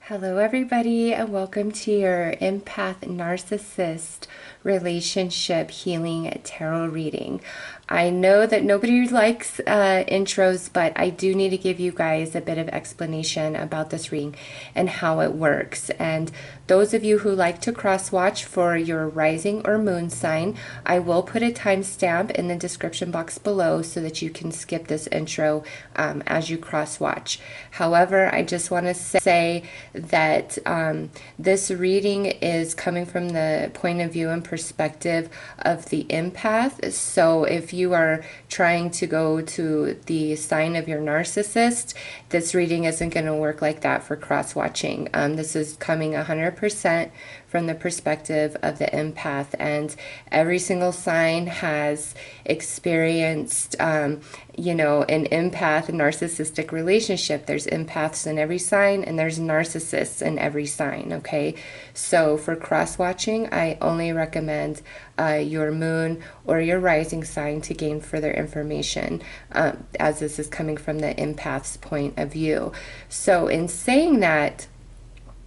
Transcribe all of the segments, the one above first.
Hello, everybody, and welcome to your Empath Narcissist Relationship Healing Tarot reading. I know that nobody likes intros, but I do need to give you guys a bit of explanation about this reading and how it works. And those of you who like to cross-watch for your rising or moon sign, I will put a timestamp in the description box below so that you can skip this intro as you cross-watch. However, I just want to say that this reading is coming from the point of view and perspective of the empath. So if you are trying to go to the sign of your narcissist, this reading isn't going to work like that for cross-watching. This is coming 100% from the perspective of the empath, and every single sign has experienced an empath narcissistic relationship. There's empaths in every sign and there's narcissists in every sign, okay? So for cross-watching, I only recommend your moon or your rising sign to gain further information, as this is coming from the empath's point of view. So in saying that,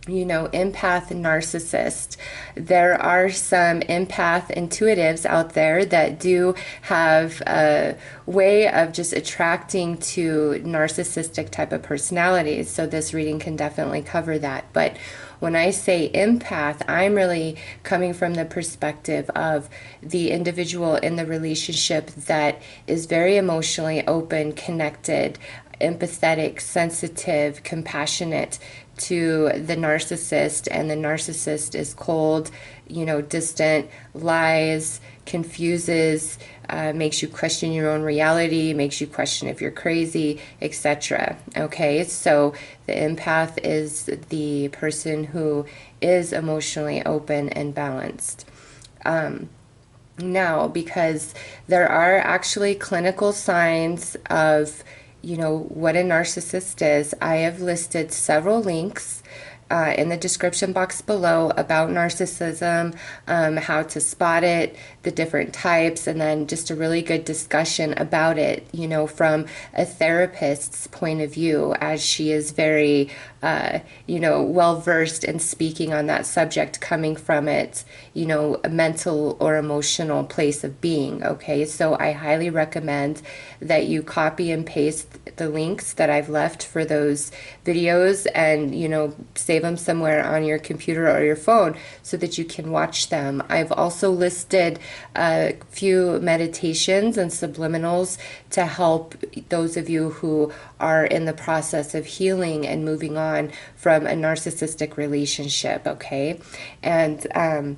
empath narcissist, there are some empath intuitives out there that do have a way of just attracting to narcissistic type of personalities. So this reading can definitely cover that. But when I say empath, I'm really coming from the perspective of the individual in the relationship that is very emotionally open, connected, empathetic, sensitive, compassionate to the narcissist, and the narcissist is cold, distant, lies, confuses, makes you question your own reality, makes you question if you're crazy, etc. Okay, so the empath is the person who is emotionally open and balanced. Now, because there are actually clinical signs of what a narcissist is, I have listed several links in the description box below about narcissism, how to spot it, the different types, and then just a really good discussion about it, from a therapist's point of view, as she is very, well versed in speaking on that subject, coming from it, a mental or emotional place of being. Okay, so I highly recommend that you copy and paste the links that I've left for those videos and, save them somewhere on your computer or your phone so that you can watch them. I've also listed a few meditations and subliminals to help those of you who are in the process of healing and moving on from a narcissistic relationship, okay? And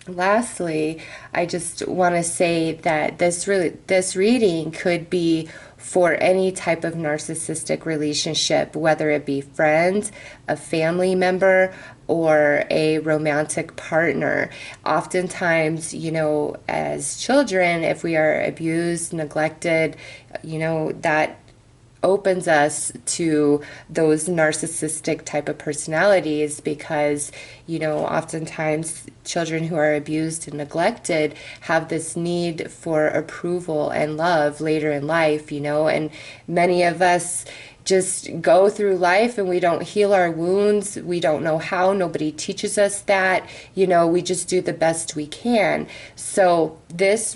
lastly, I just want to say that this reading could be for any type of narcissistic relationship, whether it be friends, a family member, or a romantic partner. Oftentimes, as children, if we are abused, neglected, that opens us to those narcissistic type of personalities, because oftentimes children who are abused and neglected have this need for approval and love later in life, and many of us just go through life and we don't heal our wounds. We don't know how. Nobody teaches us that. We just do the best we can. So this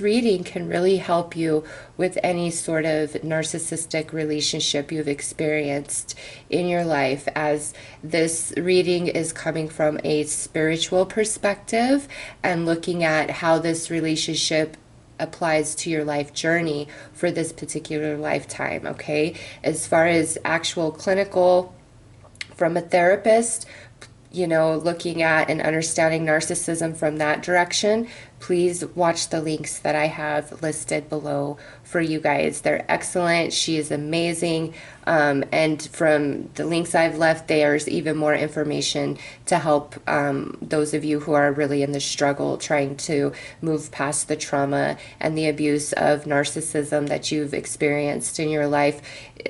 reading can really help you with any sort of narcissistic relationship you've experienced in your life, as this reading is coming from a spiritual perspective and looking at how this relationship applies to your life journey for this particular lifetime, okay? As far as actual clinical from a therapist, looking at and understanding narcissism from that direction, please watch the links that I have listed below for you guys. They're excellent. She is amazing. And from the links I've left, there's even more information to help those of you who are really in the struggle, trying to move past the trauma and the abuse of narcissism that you've experienced in your life,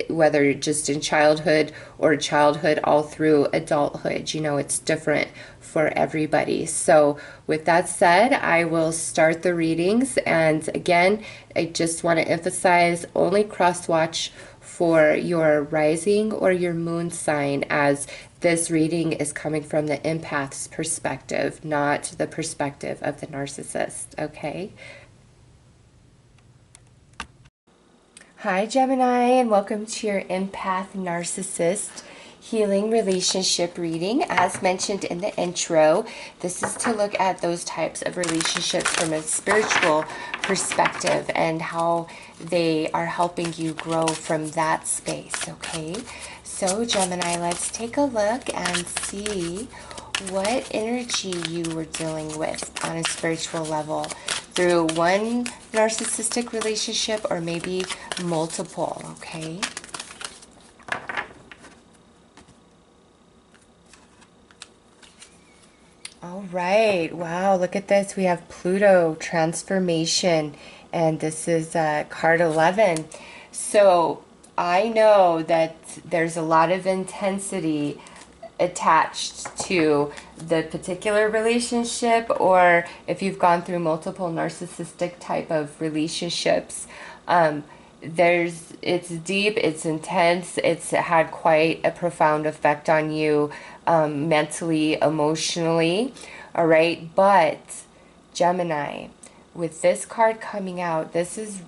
whether just in childhood or childhood all through adulthood. It's different for everybody. So with that said, I will start the readings. And again, I just want to emphasize only cross-watch for your rising or your moon sign, as this reading is coming from the empath's perspective, not the perspective of the narcissist, okay? Hi, Gemini, and welcome to your Empath Narcissist Healing Relationship reading. As mentioned in the intro, this is to look at those types of relationships from a spiritual perspective and how they are helping you grow from that space, okay? So, Gemini, let's take a look and see what energy you were dealing with on a spiritual level through one narcissistic relationship or maybe multiple, okay? All right, wow, look at this. We have Pluto transformation, and this is card 11. So I know that there's a lot of intensity attached to the particular relationship, or if you've gone through multiple narcissistic type of relationships, it's deep, it's intense, it's had quite a profound effect on you, mentally, emotionally, all right? But Gemini, with this card coming out, this is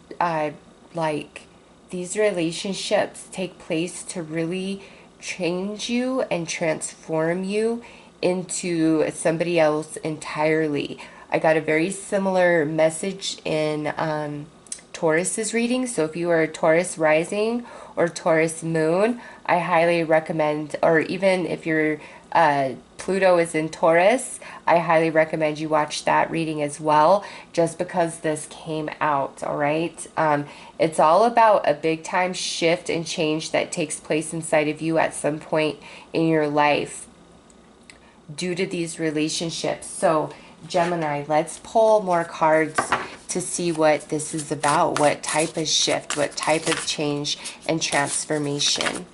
like these relationships take place to really change you and transform you into somebody else entirely. I got a very similar message in Taurus's reading. So if you are a Taurus rising or Taurus moon, I highly recommend, or even if your Pluto is in Taurus, I highly recommend you watch that reading as well, just because this came out, all right? It's all about a big time shift and change that takes place inside of you at some point in your life due to these relationships. So Gemini, let's pull more cards to see what this is about, what type of shift, what type of change and transformation.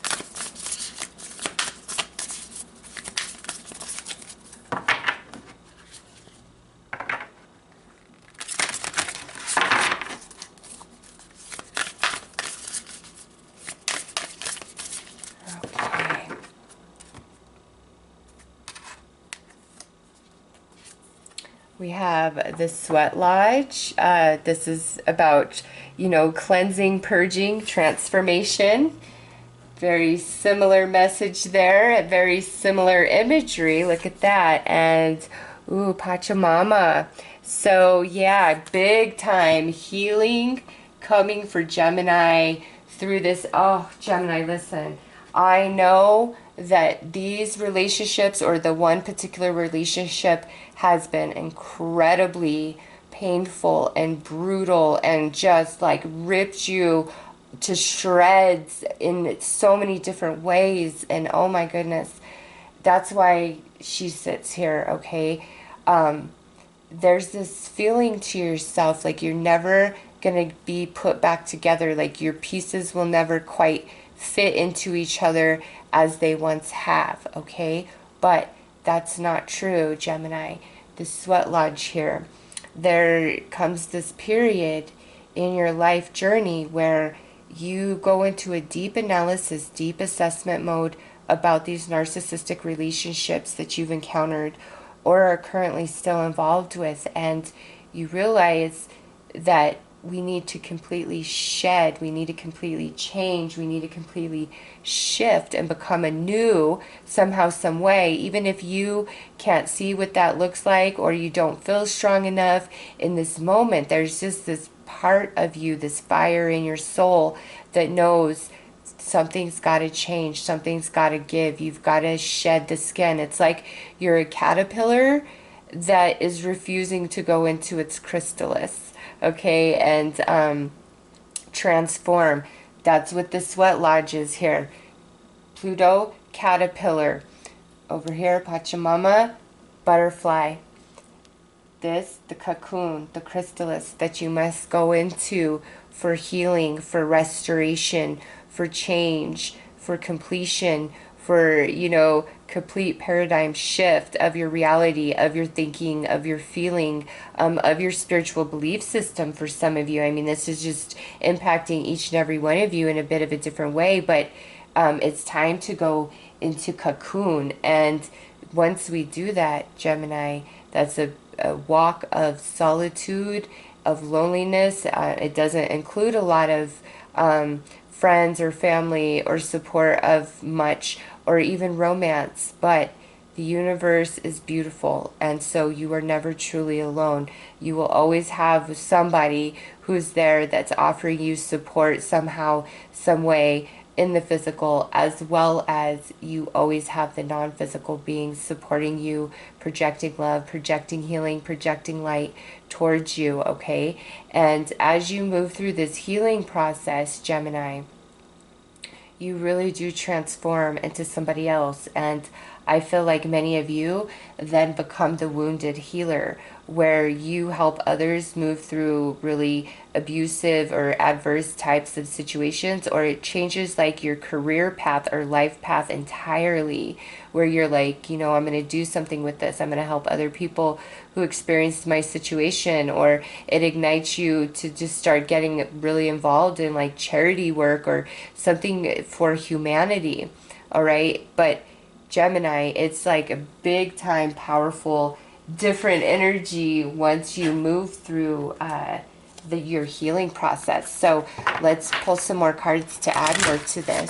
We have the Sweat Lodge. This is about, you know, cleansing, purging, transformation. Very similar message there, very similar imagery. Look at that. And, ooh, Pachamama. So, yeah, big time healing coming for Gemini through this. Oh, Gemini, listen. I know that these relationships, or the one particular relationship, has been incredibly painful and brutal and just like ripped you to shreds in so many different ways. And oh my goodness, that's why she sits here, okay? There's this feeling to yourself like you're never gonna be put back together, like your pieces will never quite fit into each other as they once have, okay? But that's not true, Gemini. The Sweat Lodge here. There comes this period in your life journey where you go into a deep analysis, deep assessment mode about these narcissistic relationships that you've encountered or are currently still involved with, and you realize that we need to completely shed, we need to completely change, we need to completely shift and become anew somehow, some way. Even if you can't see what that looks like or you don't feel strong enough in this moment, there's just this part of you, this fire in your soul that knows something's got to change, something's got to give, you've got to shed the skin. It's like you're a caterpillar that is refusing to go into its chrysalis, okay, and transform. That's what the Sweat Lodge is here. Pluto, caterpillar. Over here, Pachamama, butterfly. This, the cocoon, the chrysalis that you must go into for healing, for restoration, for change, for completion, for, you know, complete paradigm shift of your reality, of your thinking, of your feeling, of your spiritual belief system for some of you. I mean, this is just impacting each and every one of you in a bit of a different way, but it's time to go into cocoon. And once we do that, Gemini, that's a walk of solitude, of loneliness. It doesn't include a lot of friends or family or support of much, or even romance, but the universe is beautiful, and so you are never truly alone. You will always have somebody who's there that's offering you support somehow, some way, in the physical, as well as you always have the non-physical beings supporting you, projecting love, projecting healing, projecting light towards you, okay? And as you move through this healing process, Gemini, you really do transform into somebody else. And I feel like many of you then become the wounded healer, where you help others move through really abusive or adverse types of situations, or it changes like your career path or life path entirely, where you're like, you know, I'm going to do something with this. I'm going to help other people who experienced my situation, or it ignites you to just start getting really involved in like charity work or something for humanity. All right. But Gemini, it's like a big time, powerful, different energy once you move through your healing process. So let's pull some more cards to add more to this.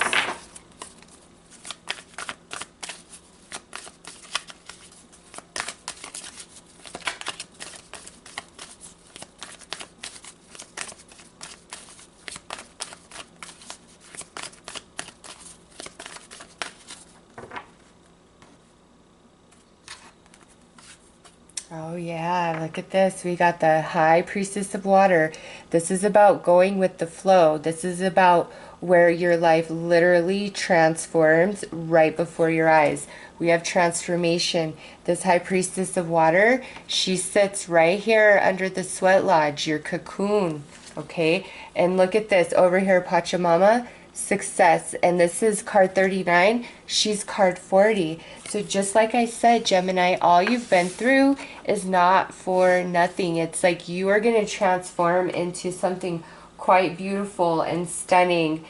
Oh yeah, look at this. We got the High Priestess of Water. This is about going with the flow. This is about where your life literally transforms right before your eyes. We have transformation. This High Priestess of Water, she sits right here under the sweat lodge, your cocoon, okay? And look at this over here, Pachamama. Success. And this is card 39. She's card 40. So just like I said, Gemini, all you've been through is not for nothing. It's like you are going to transform into something quite beautiful and stunning,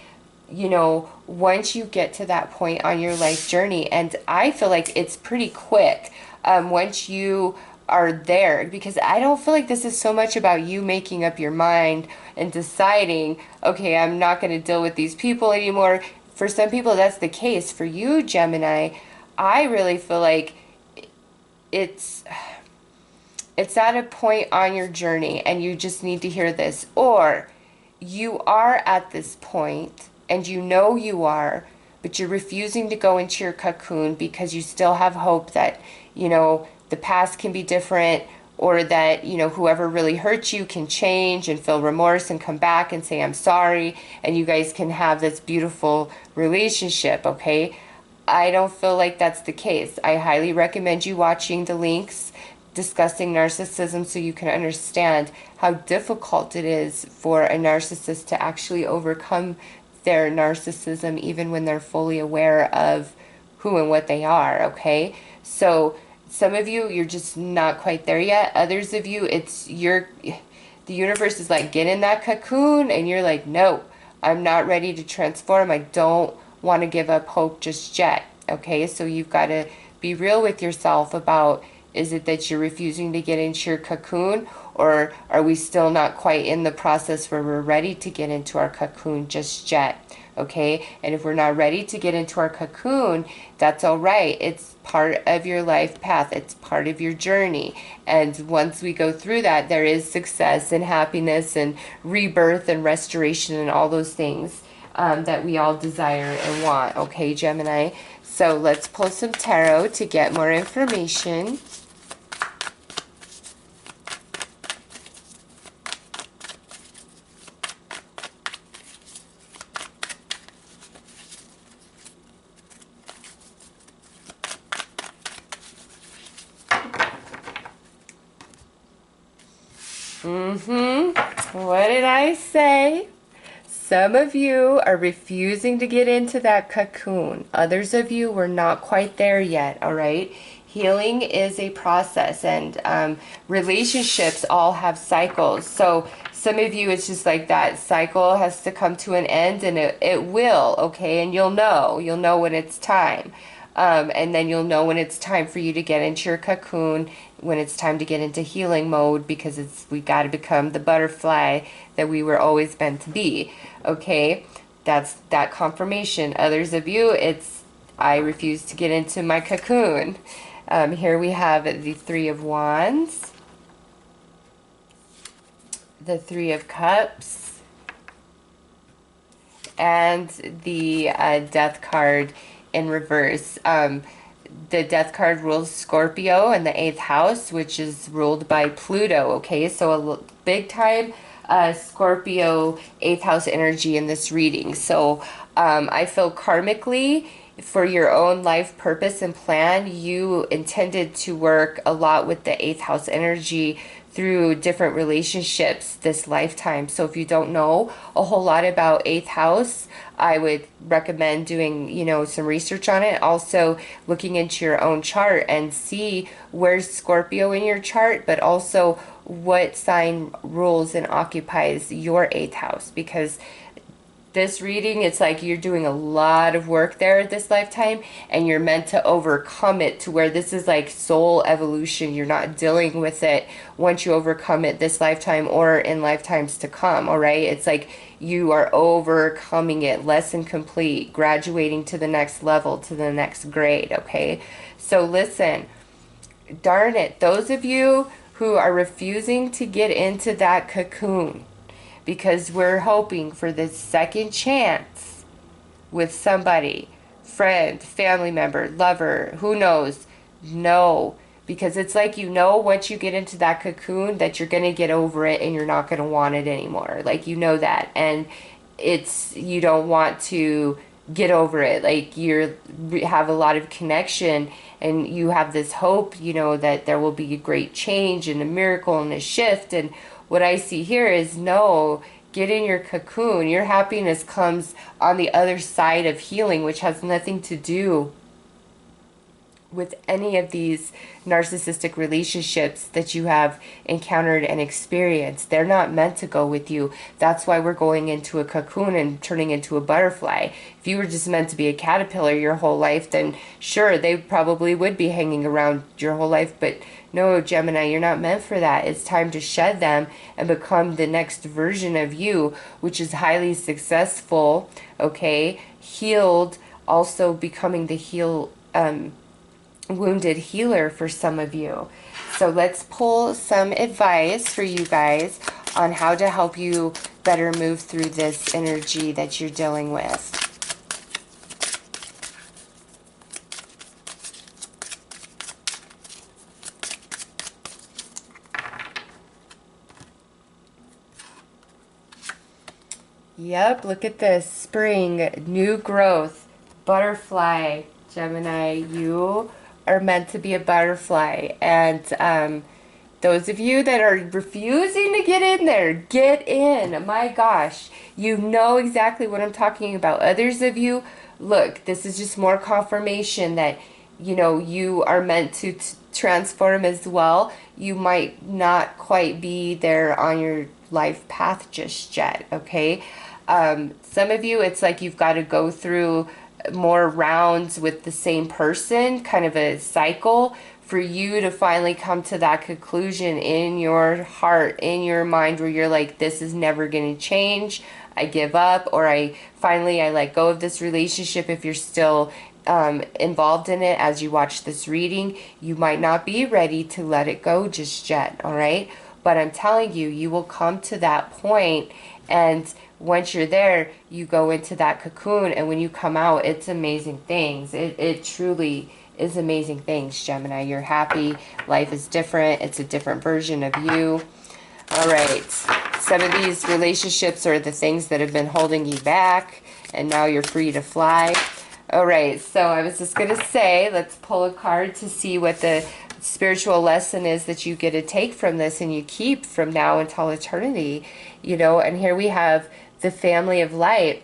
you know, once you get to that point on your life journey. And I feel like it's pretty quick once you are there, because I don't feel like this is so much about you making up your mind and deciding, okay, I'm not going to deal with these people anymore. For some people, that's the case. For you, Gemini, I really feel like it's at a point on your journey and you just need to hear this. Or you are at this point and you know you are, but you're refusing to go into your cocoon because you still have hope that, you know, the past can be different, or that, you know, whoever really hurt you can change and feel remorse and come back and say, I'm sorry, and you guys can have this beautiful relationship, okay? I don't feel like that's the case. I highly recommend you watching the links discussing narcissism so you can understand how difficult it is for a narcissist to actually overcome their narcissism even when they're fully aware of who and what they are, okay? So some of you, you're just not quite there yet. Others of you, the universe is like, get in that cocoon, and you're like, no, I'm not ready to transform. I don't want to give up hope just yet. Okay, so you've got to be real with yourself about, is it that you're refusing to get into your cocoon, or are we still not quite in the process where we're ready to get into our cocoon just yet? Okay, and if we're not ready to get into our cocoon, that's all right. It's part of your life path. It's part of your journey. And once we go through that, there is success and happiness and rebirth and restoration and all those things that we all desire and want. Okay, Gemini? So let's pull some tarot to get more information. What did I say? Some of you are refusing to get into that cocoon. Others of you were not quite there yet, all right? Healing is a process, and relationships all have cycles. So some of you, it's just like that cycle has to come to an end, and it will, okay? And you'll know when it's time. And then you'll know when it's time for you to get into your cocoon, when it's time to get into healing mode, because we got to become the butterfly that we were always meant to be, okay? That's that confirmation. Others of you, it's, I refuse to get into my cocoon. Here we have the Three of Wands, the Three of Cups, and the Death card in reverse. The Death card rules Scorpio in the 8th house, which is ruled by Pluto, okay? So a big time Scorpio 8th house energy in this reading. So I feel karmically, for your own life purpose and plan, you intended to work a lot with the 8th house energy through different relationships this lifetime. So if you don't know a whole lot about 8th house, I would recommend doing, you know, some research on it. Also looking into your own chart and see where's Scorpio in your chart, but also what sign rules and occupies your 8th house, because this reading, it's like you're doing a lot of work there this lifetime, and you're meant to overcome it to where this is like soul evolution. You're not dealing with it once you overcome it this lifetime or in lifetimes to come, all right? It's like you are overcoming it, lesson complete, graduating to the next level, to the next grade, okay? So listen, darn it, those of you who are refusing to get into that cocoon, because we're hoping for this second chance with somebody, friend, family member, lover, who knows? No, because it's like, you know, once you get into that cocoon that you're going to get over it and you're not going to want it anymore. Like, you know that. And it's, you don't want to get over it. Like, you have a lot of connection and you have this hope, you know, that there will be a great change and a miracle and a shift. And what I see here is, no, get in your cocoon. Your happiness comes on the other side of healing, which has nothing to do with any of these narcissistic relationships that you have encountered and experienced. They're not meant to go with you. That's why we're going into a cocoon and turning into a butterfly. If you were just meant to be a caterpillar your whole life, then sure, they probably would be hanging around your whole life. But no, Gemini, you're not meant for that. It's time to shed them and become the next version of you, which is highly successful, okay? Healed, also becoming the wounded healer for some of you. So let's pull some advice for you guys on how to help you better move through this energy that you're dealing with. Yep, look at this. Spring, new growth, butterfly. Gemini, you are meant to be a butterfly. And those of you that are refusing to get in there, get in. My gosh, you know exactly what I'm talking about. Others of you, look, this is just more confirmation that, you know, you are meant to transform as well. You might not quite be there on your life path just yet, okay? Some of you, it's like you've got to go through more rounds with the same person, kind of a cycle, for you to finally come to that conclusion in your heart, in your mind, where you're like, this is never going to change. I give up, or I let go of this relationship. If you're still involved in it as you watch this reading, you might not be ready to let it go just yet, all right? But I'm telling you, you will come to that point, and once you're there, you go into that cocoon, and when you come out, it's amazing things. It truly is amazing things, Gemini. You're happy. Life is different. It's a different version of you. All right. Some of these relationships are the things that have been holding you back, and now you're free to fly. All right. So I was just going to say, let's pull a card to see what the spiritual lesson is that you get to take from this and you keep from now until eternity, you know. And here we have the family of light.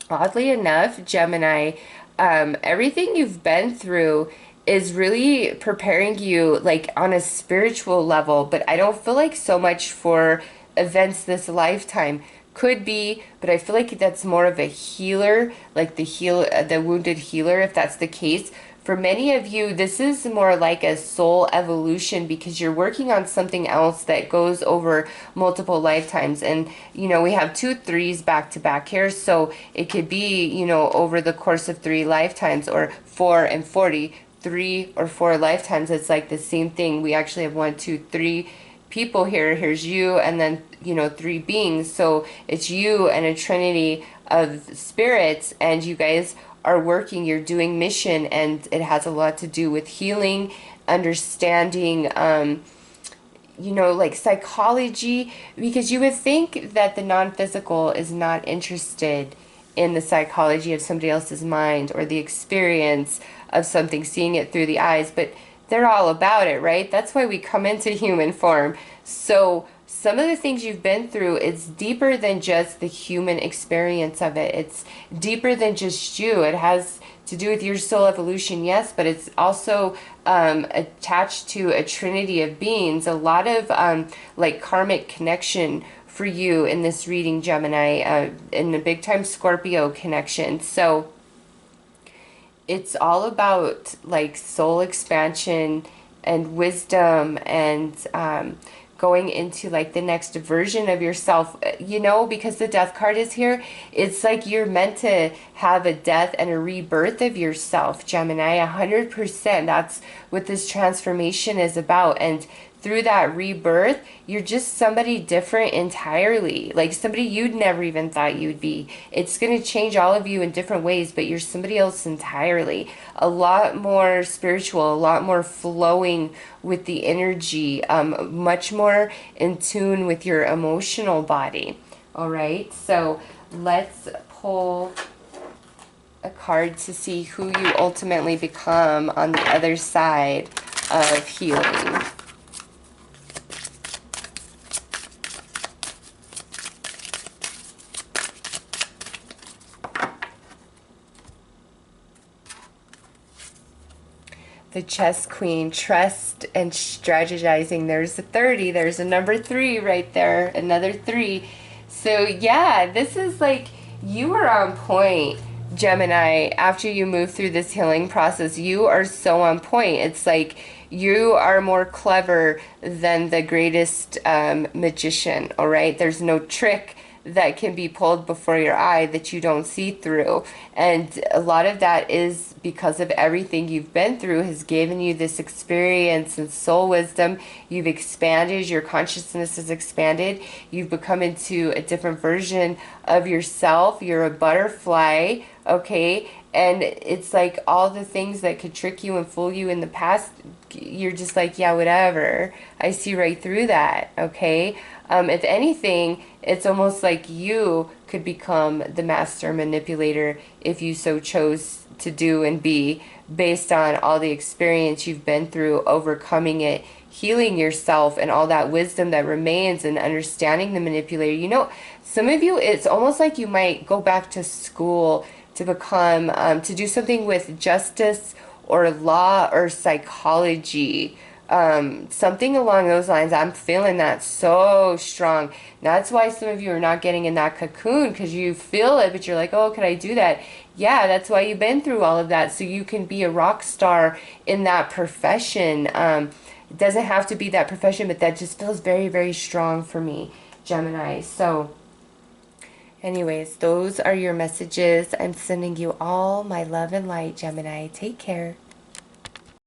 Oddly enough, Gemini, everything you've been through is really preparing you like on a spiritual level, but I don't feel like so much for events this lifetime. Could be, but I feel like that's more of a healer, like the wounded healer, if that's the case. For many of you, this is more like a soul evolution because you're working on something else that goes over multiple lifetimes. And, you know, we have 2 3s back to back here. So it could be, you know, over the course of 3 lifetimes, or 4 and 40, 3 or 4 lifetimes. It's like the same thing. We actually have 1 2 3 people here. Here's you, and then, you know, 3 beings. So it's you and a trinity of spirits, and you guys are working, you're doing mission, and it has a lot to do with healing, understanding, you know, like psychology, because you would think that the non-physical is not interested in the psychology of somebody else's mind or the experience of something, seeing it through the eyes, but they're all about it, right? That's why we come into human form. So some of the things you've been through, it's deeper than just the human experience of it. It's deeper than just you. It has to do with your soul evolution, yes, but it's also attached to a trinity of beings. A lot of like karmic connection for you in this reading, Gemini, in the big time Scorpio connection. So it's all about like soul expansion and wisdom, and going into like the next version of yourself, you know, because the death card is here. It's like you're meant to have a death and a rebirth of yourself, Gemini, 100%. That's what this transformation is about. And through that rebirth, you're just somebody different entirely, like somebody you'd never even thought you'd be. It's going to change all of you in different ways, but you're somebody else entirely. A lot more spiritual, a lot more flowing with the energy, much more in tune with your emotional body. All right, so let's pull a card to see who you ultimately become on the other side of healing. The chess queen, trust and strategizing. There's a 30, there's a number 3 right there, another 3. So yeah, this is like, you are on point, Gemini. After you move through this healing process, you are so on point. It's like you are more clever than the greatest magician, all right? There's no trick that can be pulled before your eye that you don't see through. And a lot of that is because of everything you've been through has given you this experience and soul wisdom. You've expanded, your consciousness has expanded. You've become into a different version of yourself. You're a butterfly, okay? And it's like all the things that could trick you and fool you in the past, you're just like, yeah, whatever. I see right through that, okay? If anything, it's almost like you could become the master manipulator if you so chose to do and be, based on all the experience you've been through, overcoming it, healing yourself, and all that wisdom that remains, and understanding the manipulator. You know, some of you, it's almost like you might go back to school to become, to do something with justice or law or psychology. Something along those lines. I'm feeling that so strong. That's why some of you are not getting in that cocoon, because you feel it, but you're like, oh, could I do that? Yeah, that's why you've been through all of that, so you can be a rock star in that profession. It doesn't have to be that profession, but that just feels very, very strong for me, Gemini. So anyways, those are your messages. I'm sending you all my love and light, Gemini. Take care.